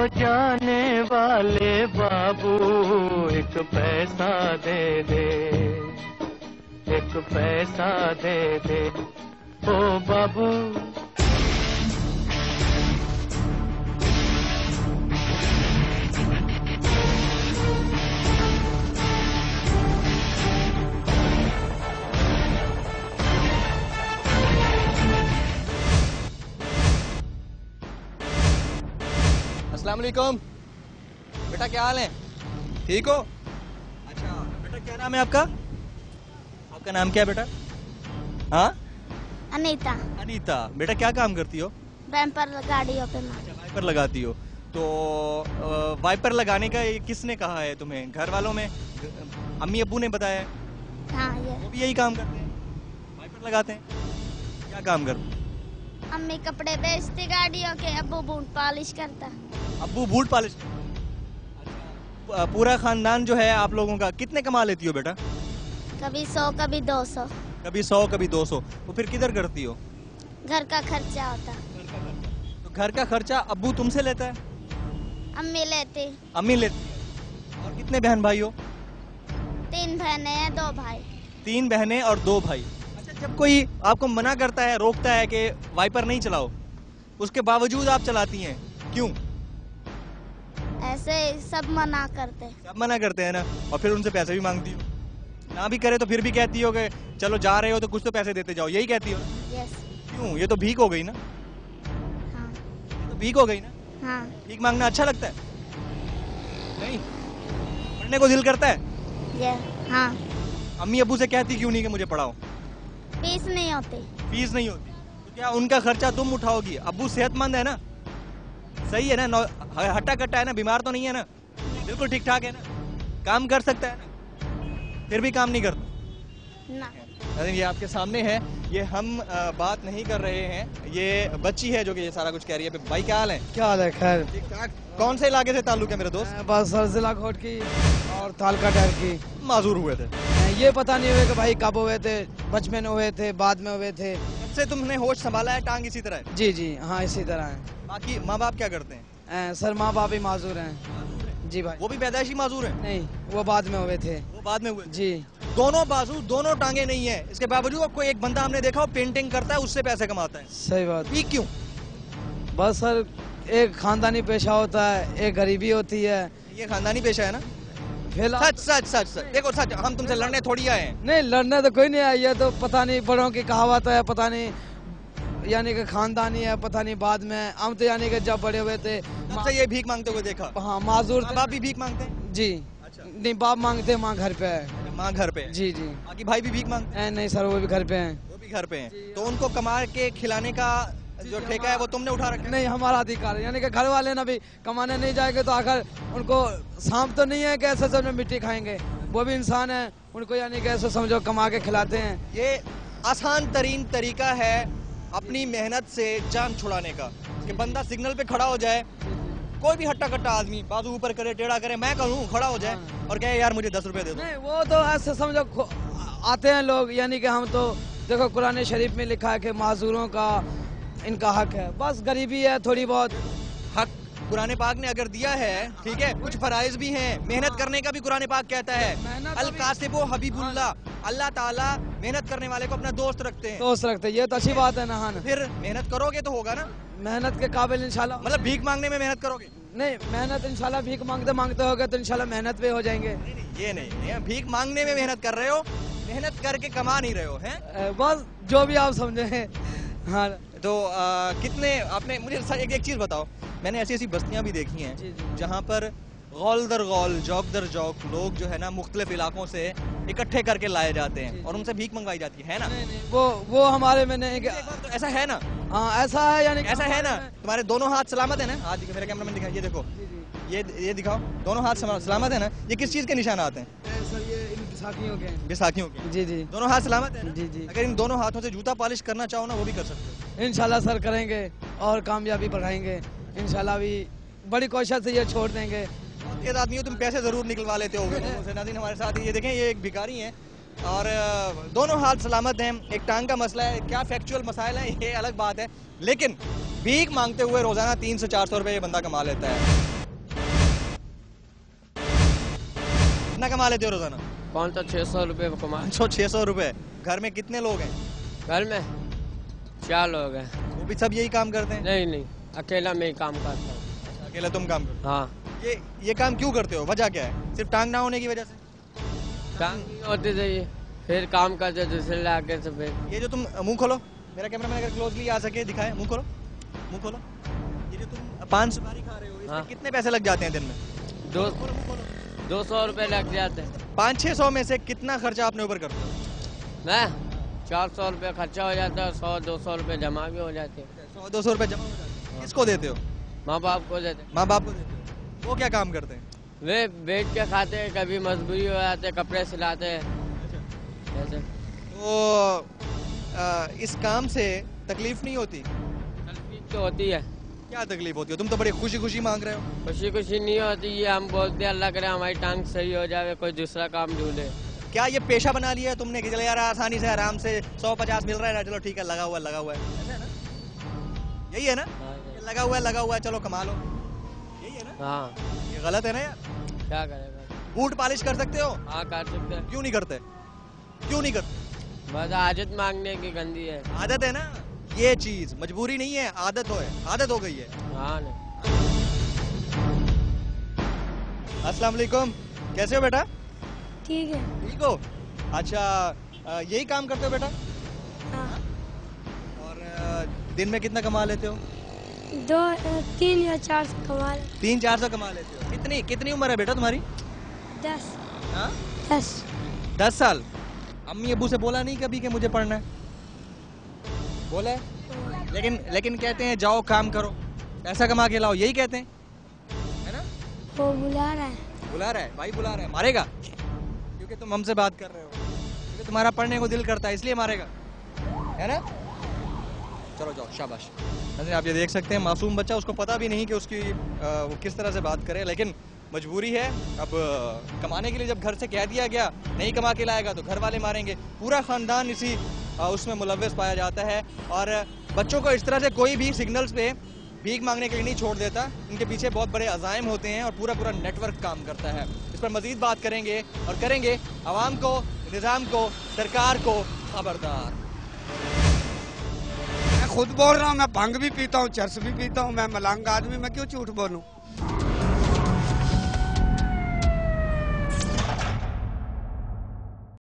जाने वाले बाबू एक पैसा दे दे, एक पैसा दे दे ओ बाबू। अस्सलाम वालेकुम बेटा, क्या हाल है? ठीक हो? अच्छा बेटा, क्या नाम है आपका? आपका नाम क्या है बेटा? हाँ, अनीता। अनीता। बेटा क्या काम करती हो? बैम्पर गाड़ियों पे मार। अच्छा, वाइपर लगाती हो। तो वाइपर लगाने का ये किसने कहा है तुम्हें? घर वालों में? अम्मी अब्बू ने बताया है? हाँ, वो ये भी यही काम करते हैं, वाइपर लगाते हैं। क्या काम करते हैं? अम्मी कपड़े बेचती गाड़ियों के, अब्बू बूट पॉलिश करता। अब्बू बूट पॉलिश। पूरा खानदान जो है आप लोगों का कितने कमा लेती हो बेटा? कभी 100 कभी 200। कभी 100 कभी 200। तो फिर किधर करती हो? घर का खर्चा होता। तो घर का खर्चा अब्बू तुमसे लेता है? अम्मी लेती। अम्मी लेती है। और कितने बहन भाई हो? 3 बहनें हैं, 2 भाई। 3 बहनें और 2 भाई। अच्छा, जब कोई आपको मना करता है, रोकता है कि वाइपर नहीं चलाओ, उसके बावजूद आप चलाती हैं, क्यों? ऐसे सब मना करते। सब मना करते हैं ना, और फिर उनसे पैसे भी मांगती हो। ना भी करे तो फिर भी कहती हो कि चलो जा रहे हो तो कुछ तो पैसे देते जाओ, यही कहती हो? यस। क्यों? ये तो भीख हो गई ना। हाँ। ये तो भीख हो गई ना। हाँ। भीख मांगना अच्छा लगता है? नहीं, पढ़ने को दिल करता है? ये हाँ। अम्मी अब्बू से कहती क्यों नहीं कि मुझे पढ़ाओ? फीस नहीं होती। फीस नहीं होती तो क्या उनका खर्चा तुम उठाओगी? अब्बू सेहतमंद है ना, सही है ना, हट्टा कट्टा है ना, बीमार तो नहीं है ना, बिल्कुल ठीक ठाक है ना, काम कर सकता है ना, फिर भी काम नहीं करता ना। अरे ये आपके सामने है, ये हम बात नहीं कर रहे हैं, ये बच्ची है जो कि ये सारा कुछ कह रही है। भाई क्या हाल है? क्या हाल है? खैर ठीक ठाक। कौन से इलाके से ताल्लुक है मेरे दोस्त? बस सर जिला कोट की और तालका डर की। माजूर हुए थे? ये पता नहीं हुए कि भाई कब हुए थे, बचपन में हुए थे, बाद में हुए थे। जब से तुमने होश संभाला है टांग इसी तरह है? जी जी हाँ, इसी तरह है। बाकी माँ बाप क्या करते हैं? सर माँ बाप ही माजूर हैं। जी भाई। वो भी पैदाइशी माजूर है? नहीं, वो बाद में हुए थे। वो बाद में हुए? जी। दोनों बाजू दोनों टांगे नहीं है, इसके बावजूद कोई एक बंदा हमने देखा वो पेंटिंग करता है, उससे पैसे कमाता है। सही बात। ये क्यों? बस सर एक खानदानी पेशा होता है, एक गरीबी होती है। ये खानदानी पेशा है ना? फिलहाल सच सच सच सच देखो, सच हम तुमसे लड़ने थोड़ी आए हैं। नहीं, लड़ने तो कोई नहीं आया, ये तो पता नहीं बड़ों की कहावत है, पता नहीं यानी कि खानदानी है, पता नहीं बाद में। हम तो यानी कि जब बड़े हुए थे तब से ये भीख मांगते हुए देखा। हाँ, माजूर थे। बाप भी भीख मांगते हैं? जी। अच्छा। नहीं, बाप मांगते हैं, माँ घर पे है। माँ घर पे है? जी जी। बाकी भाई भी भीख मांगते हैं? नहीं सर, वो भी घर पे हैं। वो भी घर पे हैं। तो उनको कमा के खिलाने का जो ठेका है वो तुमने उठा रखा है? नहीं, हमारा अधिकार है, यानी कि घर वाले ना भी कमाने नहीं जाएंगे तो आखिर उनको सांप तो नहीं है कि ऐसे सब में मिट्टी खाएंगे, वो भी इंसान है, उनको यानी कि ऐसे समझो कमा के खिलाते हैं। ये आसान तरीन तरीका है अपनी मेहनत से जान छुड़ाने का, कि बंदा सिग्नल पे खड़ा हो जाए, कोई भी हट्टा कट्टा आदमी बाजू ऊपर करे, टेढ़ा करे, मैं करूँ खड़ा हो जाए और कहे यार मुझे 10 रुपए दे दो। नहीं, वो तो ऐसे समझो आते हैं लोग, यानी कि हम तो देखो कुरान शरीफ में लिखा है कि माजूरों का इनका हक है, बस गरीबी है थोड़ी बहुत। हक कुरान पाक ने अगर दिया है, ठीक है, कुछ फराइज भी हैं, मेहनत करने का भी कुरान पाक कहता है, अल कासिबो हबीबुल्लाह, अल्लाह ताला मेहनत करने वाले को अपना दोस्त रखते हैं। दोस्त रखते हैं, ये तो अच्छी बात है ना। हाँ, फिर मेहनत करोगे तो होगा ना, मेहनत के काबिल इंशाल्लाह। मतलब भीख मांगने में मेहनत करोगे? नहीं, मेहनत इंशाल्लाह भीख मांगते मांगते होगा तो इंशाल्लाह मेहनत पे हो जाएंगे। ये नहीं, भीख मांगने में मेहनत कर रहे हो, मेहनत करके कमा नहीं रहे हो, हैं? बस जो भी आप समझे। हाँ। तो कितने आपने मुझे एक चीज बताओ, मैंने ऐसी ऐसी बस्तियां भी देखी हैं जहाँ पर गौल दर गौल, जौक दर जौक लोग जो है ना मुख्तलिफ इलाकों से इकट्ठे करके लाए जाते हैं और उनसे भीख मंगवाई जाती है ना? नहीं, वो हमारे में नहीं। तो ऐसा है ना? हाँ, ऐसा है, यानी ऐसा है ना? तुम्हारे दोनों हाथ सलामत है ना? हाथ दिखा, मेरे कैमरा मैन दिखा, ये देखो, ये दिखाओ, दोनों हाथ सलामत है ना? ये किस चीज के निशानात हैं? सर ये इन बैसाखियों के। बैसाखियों के? जी जी। दोनों हाथ सलामत है ना? जी जी। अगर इन दोनों हाथों से जूता पॉलिश करना चाहो ना, वो भी कर सकते हो। इंशाल्लाह सर करेंगे और कामयाबी बढ़ाएंगे इंशाल्लाह, भी बड़ी कोशिश से ये छोड़ देंगे। तेज आदमी हो तुम, पैसे जरूर निकलवा लेते होगे लोगों से। नाज़रीन हमारे साथ ये देखें, ये एक भिखारी हैं और दोनों हाथ सलामत हैं। एक टांग का मसला है, क्या फैक्चुअल मसाइल है ये अलग बात है, लेकिन भीख मांगते हुए रोजाना 300 से 400 रुपए ये बंदा कमा लेता है। कितना कमा लेते हो रोजाना? 500-600 रुपये कमा। 500-600 रुपए। घर में कितने लोग हैं? घर में 4 लोग हैं। वो भी सब यही काम करते हैं? नहीं नहीं, अकेला मैं ही काम करता हूँ। अकेला तुम काम करते हाँ। हो? ये काम क्यों करते हो? वजह क्या है? सिर्फ टांग ना होने की वजह से? टांग नहीं होती चाहिए, फिर काम करते दूसरे लाके से फिर। ये जो तुम मुंह खोलो, मेरा कैमरामैन अगर क्लोजली आ सके दिखाए, मुंह खोलो, मुंह खोलो। ये जो तुम पान सुपारी खा रहे हो, इसमें हाँ। कितने पैसे लग जाते हैं दिन में? 200 रुपये लग जाते हैं। 500-600 में से कितना खर्चा अपने ऊपर करते हो? मैं 400 रुपये खर्चा हो जाता है, 100-200 रुपये जमा भी हो जाते हैं। 100-200 रुपए जमा हो जाते हैं। किसको देते हो? माँ बाप को देते हैं। माँ बाप को देते हो। वो क्या काम करते हैं? वे बेच के खाते हैं, कभी मजबूरी हो जाते हैं, कपड़े सिलाते हैं ऐसे। तो इस काम से तकलीफ नहीं होती? तकलीफ तो होती है। क्या तकलीफ होती है? तुम तो बड़ी खुशी खुशी मांग रहे हो। खुशी खुशी नहीं होती, ये हम बोलते हैं अल्लाह करे हमारी टांग सही हो जाए, कोई दूसरा काम ढूंढे। क्या ये पेशा बना लिया है तुमने कि चलो यार आसानी से आराम से 100-50 मिल रहा है ना, चलो ठीक है, लगा हुआ है, ऐसा है ना? यही है ना? हाँ, ये लगा हुआ है, चलो कमा लो, यही है ना? हाँ। ये गलत है ना यार? क्या करेगा? बूट पॉलिश कर सकते हो? हाँ कर सकते हैं। क्यों नहीं करते? क्यों नहीं करते? बस आदत मांगने की गंदी है। आदत है ना, ये चीज मजबूरी नहीं है, आदत हो गई है। हाँ नहीं। अस्सलाम वालेकुम, कैसे हो बेटा? ठीक है। ठीक हो? अच्छा, यही काम करते हो बेटा? हाँ। और दिन में कितना कमा लेते हो? 3 या 4 कमा ले। 300-400 कमा लेते हो। कितनी उम्र है बेटा तुम्हारी? 10 हाँ? 10 10 साल। अम्मी अब्बू से बोला नहीं कभी कि मुझे पढ़ना है? बोला है? लेकिन कहते हैं जाओ काम करो, पैसा कमा के लाओ, यही कहते हैं, है ना? वो बुला रहा है। बुला रहा है, भाई बुला रहा है। मारेगा? क्योंकि तुम हमसे बात कर रहे हो, क्योंकि तुम्हारा पढ़ने को दिल करता है इसलिए मारेगा, है ना? चलो जाओ, शाबाश। आप ये देख सकते हैं, मासूम बच्चा, उसको पता भी नहीं कि उसकी वो किस तरह से बात करे, लेकिन मजबूरी है। अब कमाने के लिए जब घर से कह दिया गया नहीं कमा के लाएगा तो घर वाले मारेंगे। पूरा ख़ानदान इसी उसमें मुलव्वस पाया जाता है। और बच्चों को इस तरह से कोई भी सिग्नल्स पे भीख मांगने के लिए नहीं छोड़ देता। इनके पीछे बहुत बड़े अज़ाइम होते हैं और पूरा नेटवर्क काम करता है। इस पर मज़ीद बात करेंगे और करेंगे आवाम को, निज़ाम को, सरकार को खबरदार। मैं खुद बोल रहा हूँ, मैं भंग भी पीता हूँ, चरस भी पीता हूँ, मैं मलंग आदमी, मैं क्यों झूठ बोलूँ?